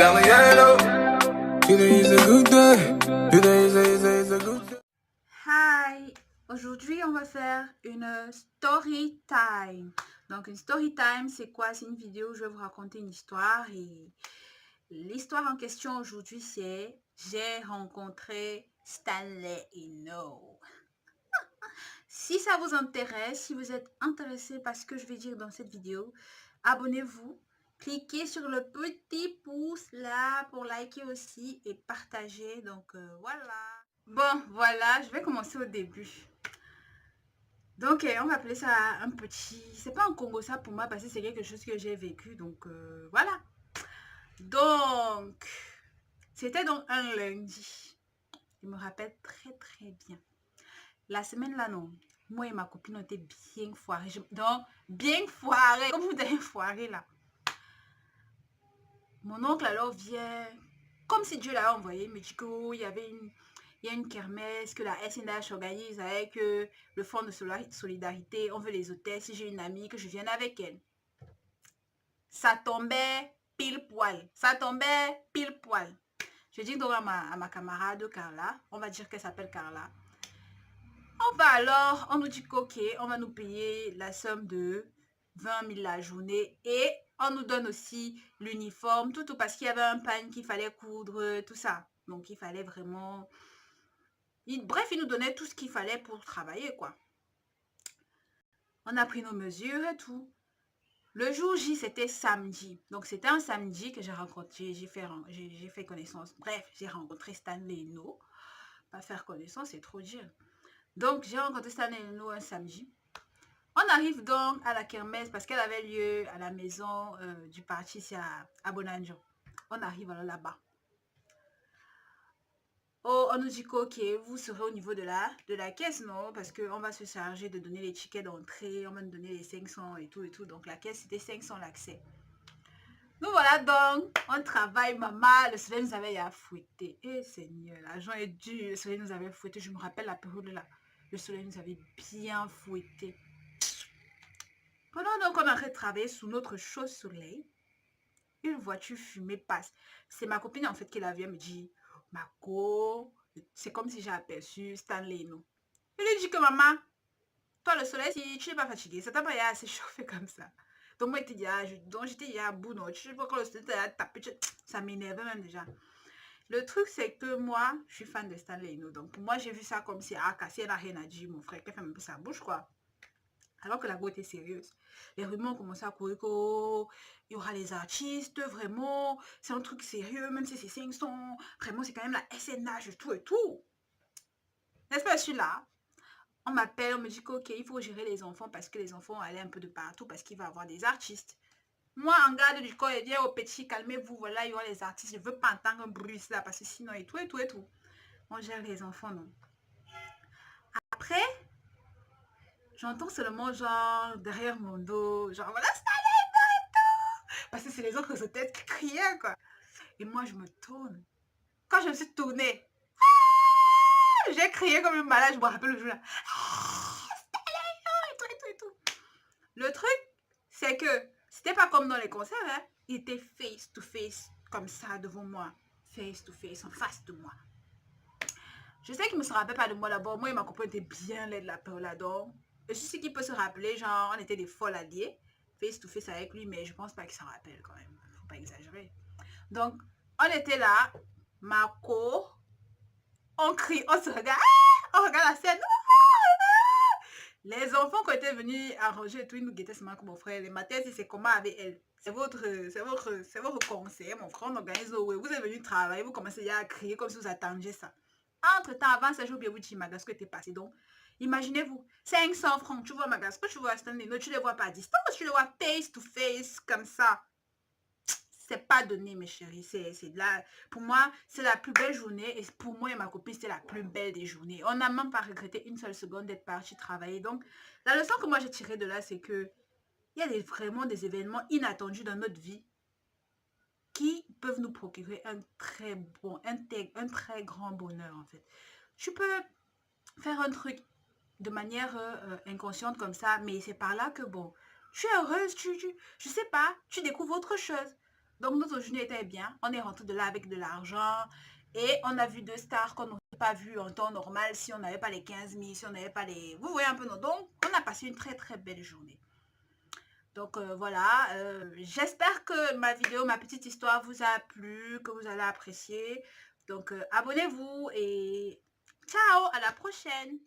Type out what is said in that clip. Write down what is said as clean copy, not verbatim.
Hi, aujourd'hui on va faire une story time. Donc une story time c'est quoi? C'est une vidéo où je vais vous raconter une histoire et l'histoire en question aujourd'hui c'est j'ai rencontré Stanley Eno. Si ça vous intéresse, si vous êtes intéressé par ce que je vais dire dans cette vidéo, abonnez-vous. Cliquez sur le petit pouce là pour liker aussi et partager. Donc voilà. Bon, voilà, je vais commencer au début. Donc, on va appeler ça un petit... C'est pas un Congo ça pour moi parce que c'est quelque chose que j'ai vécu. Donc, voilà. Donc, c'était donc un lundi. Je me rappelle très très bien. La semaine là, non. Moi et ma copine, on était bien foirés. Donc, bien foirés. Comme vous avez foiré là. Mon oncle alors vient, comme si Dieu l'avait envoyé, il me dit qu'il y avait une kermesse que la SNH organise avec le fonds de solidarité. On veut les hôtels. Si j'ai une amie, que je vienne avec elle. Ça tombait pile poil. Ça tombait pile poil. Je dis donc à ma camarade Carla, on va dire qu'elle s'appelle Carla. On va alors, on nous dit qu'ok, on va nous payer la somme de 20 000 la journée et on nous donne aussi l'uniforme, tout parce qu'il y avait un pagne qu'il fallait coudre, tout ça. Donc il fallait vraiment... Bref, il nous donnait tout ce qu'il fallait pour travailler, quoi. On a pris nos mesures et tout. Le jour J, c'était samedi. Donc c'était un samedi que j'ai rencontré, j'ai fait connaissance. Bref, j'ai rencontré Stanley Eno. Pas faire connaissance, c'est trop dur. Donc j'ai rencontré Stanley Eno un samedi. On arrive donc à la kermesse parce qu'elle avait lieu à la maison du parti ici à Bonanjo. On arrive alors là-bas. Oh, on nous dit qu'ok, vous serez au niveau de la caisse, non? Parce qu'on va se charger de donner les tickets d'entrée, on va nous donner les 500 et tout et tout. Donc la caisse, c'était 500 l'accès. Nous voilà donc, on travaille, maman, le soleil nous avait fouetté. Eh Seigneur, l'argent est dur, le soleil nous avait fouetté. Je me rappelle la période là, le soleil nous avait bien fouetté. Pendant donc on aurait travaillé sous notre chaud soleil, une voiture fumée passe. C'est ma copine en fait qui la vient me dit, Marco, c'est comme si j'ai aperçu Stanley Eno. Je lui dis que maman, toi le soleil, si tu n'es pas fatigué, ça t'a pas assez chauffé comme ça. Donc moi j'étais à bout, non, tu vois quand le soleil t'a tapé, ça m'énervait même déjà. Le truc c'est que moi, je suis fan de Stanley Eno. Donc pour moi j'ai vu ça comme si, Cassie elle n'a rien à dire, mon frère, qu'elle fait un peu sa bouche quoi. Alors que la go était sérieuse. Les rumeurs ont commencé à courir qu'il y aura les artistes, vraiment, c'est un truc sérieux, même si c'est 500, vraiment c'est quand même la SNH et tout et tout. N'est-ce pas, je suis là. On m'appelle, on me dit qu'ok, il faut gérer les enfants parce que les enfants vont aller un peu de partout parce qu'il va y avoir des artistes. Moi, en garde du corps, je dis au petit, calmez-vous, voilà, il y aura les artistes, je ne veux pas entendre un bruit là parce que sinon et tout et tout et tout. On gère les enfants, non. Après, j'entends seulement genre derrière mon dos, genre voilà, Stanley et tout. Parce que c'est les autres têtes qui criaient quoi. Et moi je me tourne. Quand je me suis tournée, j'ai crié comme une malade, je me rappelle le jour là. Stanley et tout et tout et tout. Le truc, c'est que c'était pas comme dans les concerts, hein. Il était face to face comme ça devant moi. Face to face, en face de moi. Je sais qu'il ne se rappelle pas de moi d'abord. Moi et ma copine étaient bien laid de la peur là-dedans. Je sais qu'il peut se rappeler, genre, on était des folles alliés, face to face avec lui, mais je pense pas qu'il s'en rappelle quand même. Faut pas exagérer. Donc, on était là, Marco, on crie, on se regarde, on regarde la scène. Les enfants qui étaient venus arranger et tout, ils nous guettaient seulement comme mon frère. Les matins, c'est comment avec elle. C'est votre conseil, mon frère, on organise. Vous êtes venu travailler, vous commencez à crier comme si vous attendiez ça. Entre-temps, avant ça, j'ai oublié de vous dire, Magas, que t'es passé. Donc, imaginez-vous, 500 francs, tu vois Magas, que tu vois Stanley Eno, tu les vois pas à distance, tu les vois face to face, comme ça. C'est pas donné, mes chéris. C'est là, pour moi, c'est la plus belle journée. Et pour moi et ma copine, c'était la plus belle des journées. On n'a même pas regretté une seule seconde d'être parti travailler. Donc, la leçon que moi j'ai tirée de là, c'est que il y a vraiment des événements inattendus dans notre vie qui peuvent nous procurer un très grand bonheur en fait. Tu peux faire un truc de manière inconsciente comme ça, mais c'est par là que bon, tu es heureuse, je sais pas, tu découvres autre chose. Donc notre journée était bien. On est rentré de là avec de l'argent. Et on a vu deux stars qu'on n'aurait pas vu en temps normal si on n'avait pas les 15 000, si on n'avait pas les... Vous voyez un peu, non? Donc, on a passé une très très belle journée. Donc voilà, j'espère que ma vidéo, ma petite histoire vous a plu, que vous allez apprécier. Donc abonnez-vous et ciao, à la prochaine.